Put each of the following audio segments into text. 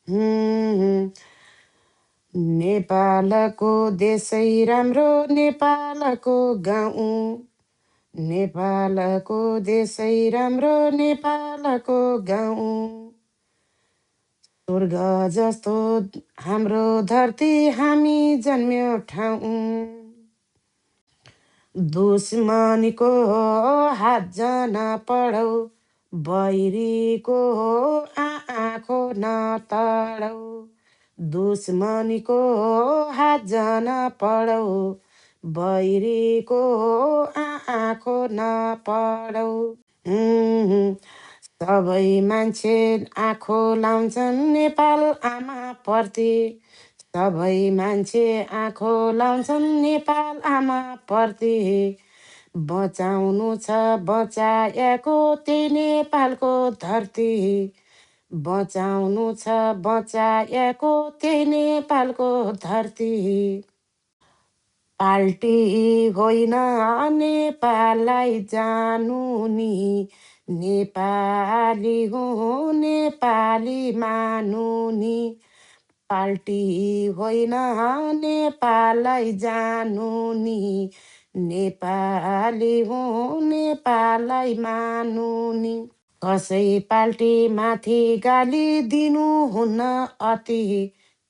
हुँ, नेपालको देशै राम्रो नेपालको गाउँ नेपालको देशै राम्रो नेपालको गाउँ स्वर्ग जस्तो हाम्रो धरती हामी जन्म्यो ठाउँ दुश्मनीको हात जान पढौ बैरीको आँखो नतडौ दुश्मनीको हात जान पढौ बैरीको आँखो नपढौ उम्, सबै मान्छे आँखो लाउँछन् नेपाल आमा प्रति सबै मान्छे आँखो लाउँछन् नेपाल आमा प्रति बचाउनु छ बचाएको त्यही नेपालको धरती बचाउनु छ बचाएको त्यही नेपालको धरती पाल्टी होइन नेपाललाई जानु नि नेपाली हो नेपाली मानु नि पाल्टी होइन नेपाललाई जानु नि नेपाली हो नेपाललाई मानु नि कसै पाल्टी माथि गाली दिनुहुन्न अति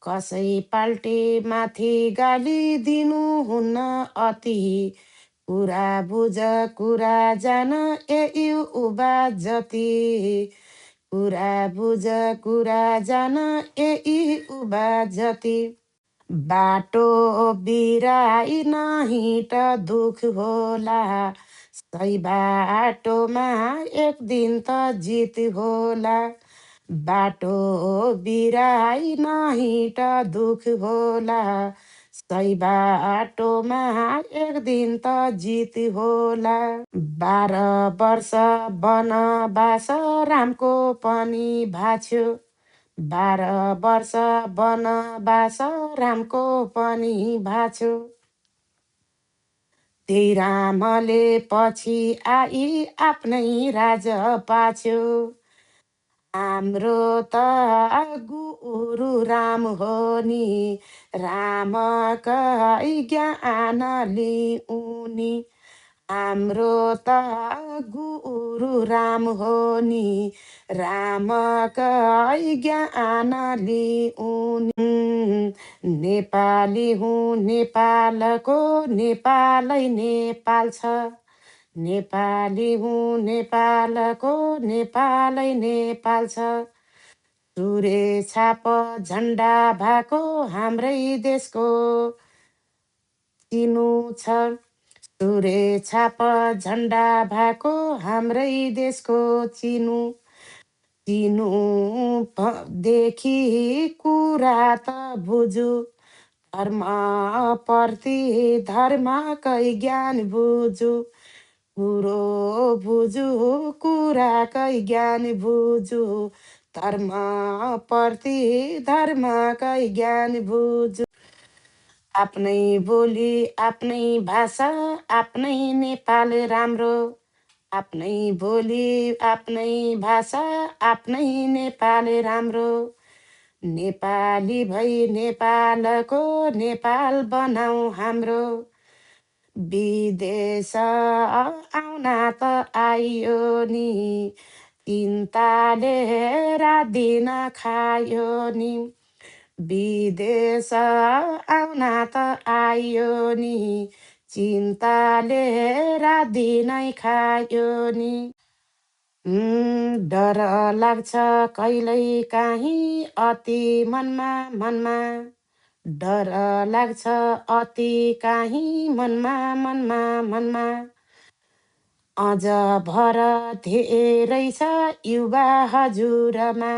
कसै पाल्टी माथि गाली दिनुहुन्न अति कुरा बुझ कुरा जान ए उबा जति कुरा बुझ कुरा जान ए उबा जति बाटो बिराई नहिट दुख होला सही बाटोमा एक दिन त जित होला बाटो बिराई नहिट दुख होला सही बाटोमा एक दिन त जित होला 12 वर्ष वनवास रामको पनि भाछ्यो 12 वर्ष वनवास रामको पनि भाछ्यो त्यही रामले पछि आई आफ्नै राज पाछ्यो हाम्रो त गुरु राम हो नि रामकै ज्ञान लिउनी हाम्रो त गुरु राम हो नि रामकै ज्ञान लिउनी नेपाली हुँ नेपालको नेपालै नेपाल छ नेपाली हुँ नेपालको नेपालै नेपाल छ सुरे छाप झन्डा भएको हाम्रै देशको चिनो छ सुरे छाप झन्डा भएको हाम्रै देशको चिनो चिनो देखि कुरा त बुझु धर्म प्रति धर्मकै ज्ञान बुझु कुरो बुझु कुराकै ज्ञान बुझु धर्म प्रति धर्मकै ज्ञान बुझु आफ्नै बोली आफ्नै भाषा आफ्नै नेपाल राम्रो आफ्नै बोली आफ्नै भाषा आफ्नै नेपाल राम्रो नेपाली भई नेपालको नेपाल बनाऊ हाम्रो विदेश आउन त आइयो नि चिन्ताले रात दिन खायो नि विदेश आउन त आइयो नि चिन्ताले रात दिनै खायो नि डर लाग्छ कहिल्यै काहीँ अति मनमा मनमा डर लाग्छ अति काहीँ मनमा मनमा मनमा अझ भर धेरै छ युवा हजुरमा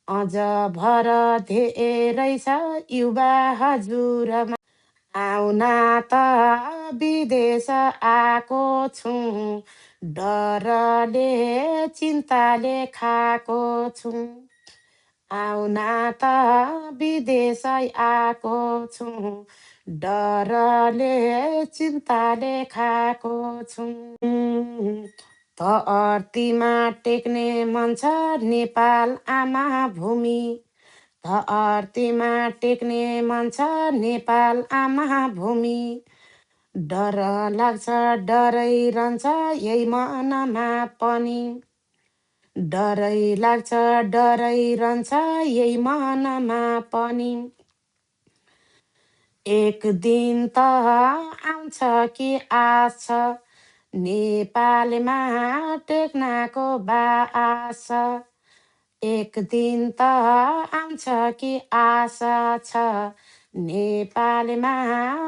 अझ भर धेरै छ युवा हजुरमा आउन त विदेश आएको छु डरले चिन्ताले खाएको छु आउन त विदेश आएको छु डरले चिन्ताले खाएको छु धरतीमा टेक्ने मन छ नेपाल आमा भूमि धरतीमा टेक्ने मन छ नेपाल आमा भूमि। डर लाग्छ डरै रहन्छ यही मनमा पनि। डरै लाग्छ डरै रहन्छ यही मनमा पनि। एक दिन त आउँछ कि आश छ नेपालमा टेक्नाको बास छ। एक दिन त आउँछ कि आशा छ नेपालमा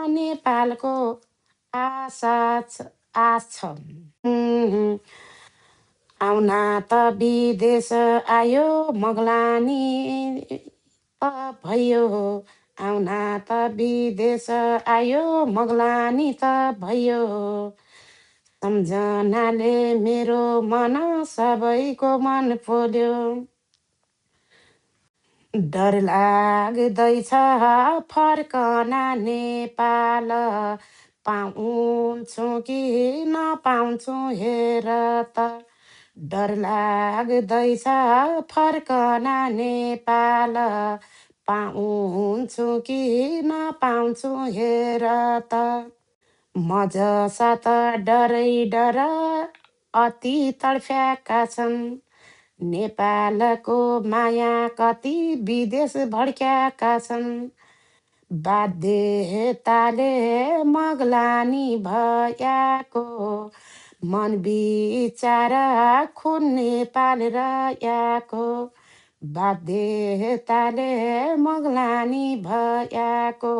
नेपालको आशा छ आश छ। आउना त विदेश आयो मगलानी त भयो। आउना त विदेश आयो मगलानी त भयो। सम्झनाले मेरो मन सबैको मन फोल्यो। डर लाग्दैछ फर्कन नेपाल। पाउँछु कि नपाउँछु हेर त। डर लाग्दैछ फर्कन नेपाल। पाउँछु कि नपाउँछु हेर त। म जसा त डरै डर अति तडफ्याएका छन्। नेपालको माया कति विदेश भड्क्याएका छन्। बाध्यताले मगलानी भयाको मन बिचारा खुन नेपाल रयाको। बाध्यताले मगलानी भयाको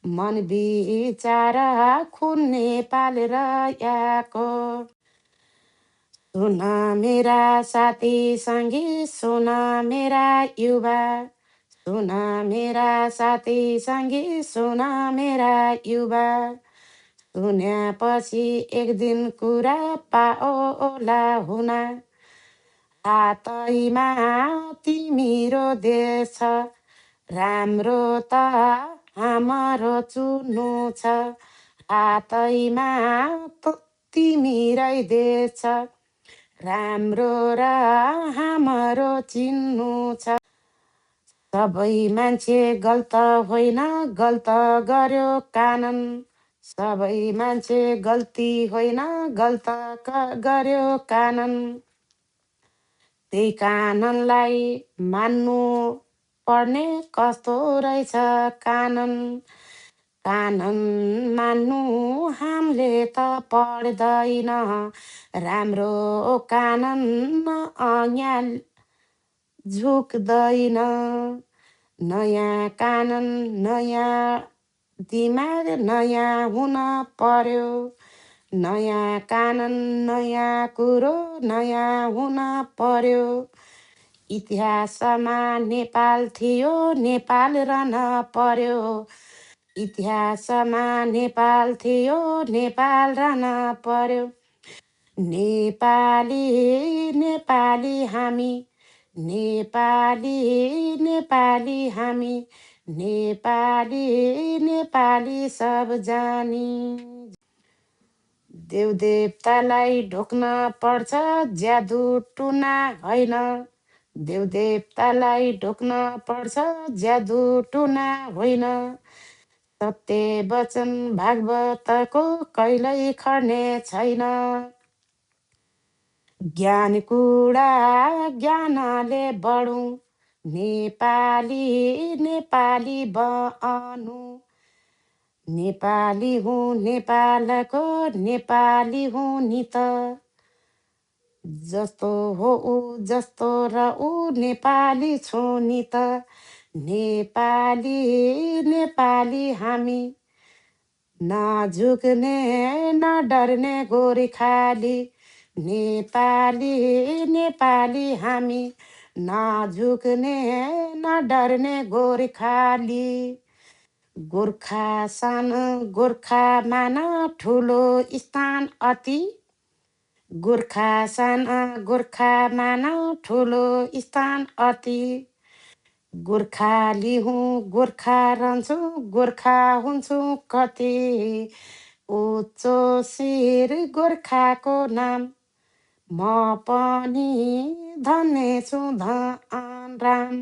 मन बिचारा खुन नेपाल रयाको। सुन मेरा साथी सङ्गी सुन मेरा युवा। सुन मेरा साथी सङ्गी सुन मेरा युवा। सुनेपछि एक दिन कुरा पाओला हुन। हातैमा तिम्रो देश छ राम्रो त हाम्रो चुन्नु छ। हातैमा तिमीरै देश छ राम्रो र हाम्रो चिन्नु छ। सबै मान्छे गल्त होइन गल्त गर्यो कानून। सबै मान्छे गल्ती होइन गल्त गर्यो कानून। त्यही कानुनलाई मान्नु पर्ने कस्तो रहेछ कानुन। कानुन मान्नु हामीले त पर्दैन राम्रो कानुन यहाँ झुक्दैन। नयाँ कानुन नयाँ दिमाग नयाँ हुन पर्यो। नयाँ कानुन नयाँ कुरो नयाँ हुन पर्यो। इतिहासमा नेपाल थियो नेपाल रहन पर्यो। इतिहासमा नेपाल थियो नेपाल रहन पर्यो। नेपाली नेपाली हामी नेपाली नेपाली हामी नेपाली नेपाली सब जानी। देवदेवतालाई ढोक्न पर्छ ज्यादु टुना होइन। देवदेवतालाई ढोक्न पर्छ ज्यादु टुना होइन। सत्य वचन भागवतको कहिल्यै खर्ने छैन। ज्ञान कुरा ज्ञानले बढौँ नेपाली नेपाली बनु। नेपाली हुँ नेपालको नेपाली हुँ नि त। जस्तो हो ऊ जस्तो र ऊ नेपाली छु नि त। नेपाली नेपाली हामी नझुक्ने नडर्ने गोर्खाली। नेपाली नेपाली हामी नझुक्ने नडर्ने गोर्खाली। गोर्खा सानो गोर्खा मान ठुलो स्थान अति। गोर्खा सानो गोर्खा मान ठुलो स्थान अति। गोर्खाली हुँ गोर्खा रहन्छु गोर्खा हुन्छु कति। उच्चो शिर गोर्खाको नाम म पनि धन्य छु धन राम।